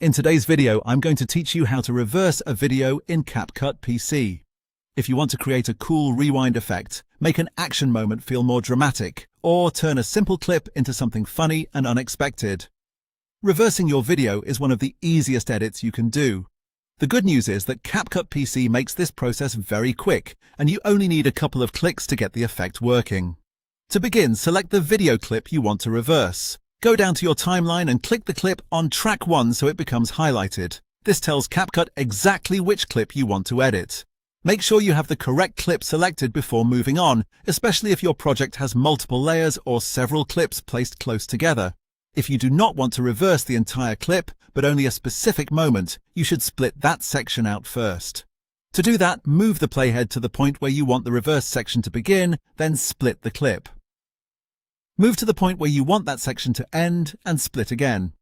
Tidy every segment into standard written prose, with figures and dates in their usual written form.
In today's video, I'm going to teach you how to reverse a video in CapCut PC. If you want to create a cool rewind effect, make an action moment feel more dramatic, or turn a simple clip into something funny and unexpected, reversing your video is one of the easiest edits you can do. The good news is that CapCut PC makes this process very quick, and you only need a couple of clicks to get the effect working. To begin, select the video clip you want to reverse. Go down to your timeline and click the clip on track 1 so it becomes highlighted. This tells CapCut exactly which clip you want to edit. Make sure you have the correct clip selected before moving on, especially if your project has multiple layers or several clips placed close together. If you do not want to reverse the entire clip, but only a specific moment, you should split that section out first. To do that, move the playhead to the point where you want the reverse section to begin, then split the clip. Move to the point where you want that section to end and split again.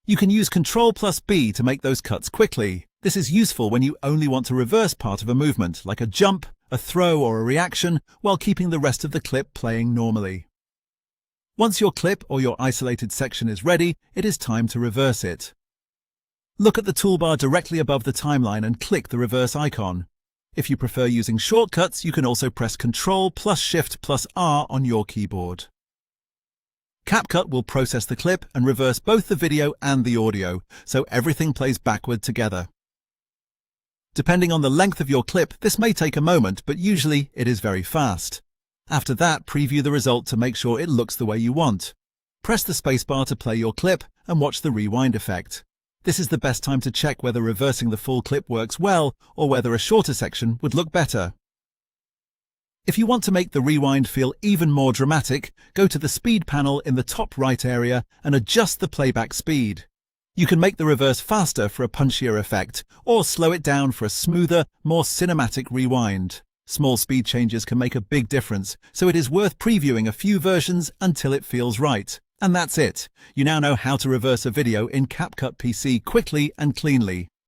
You can use Ctrl+B to make those cuts quickly. This is useful when you only want to reverse part of a movement, like a jump, a throw, or a reaction, while keeping the rest of the clip playing normally. Once your clip or your isolated section is ready, it is time to reverse it. Look at the toolbar directly above the timeline and click the reverse icon. If you prefer using shortcuts, you can also press Ctrl+Shift+R on your keyboard. CapCut will process the clip and reverse both the video and the audio, so everything plays backward together. Depending on the length of your clip, this may take a moment, but usually it is very fast. After that, preview the result to make sure it looks the way you want. Press the spacebar to play your clip and watch the rewind effect. This is the best time to check whether reversing the full clip works well or whether a shorter section would look better. If you want to make the rewind feel even more dramatic, go to the speed panel in the top right area and adjust the playback speed. You can make the reverse faster for a punchier effect, or slow it down for a smoother, more cinematic rewind. Small speed changes can make a big difference, so it is worth previewing a few versions until it feels right. And that's it. You now know how to reverse a video in CapCut PC quickly and cleanly.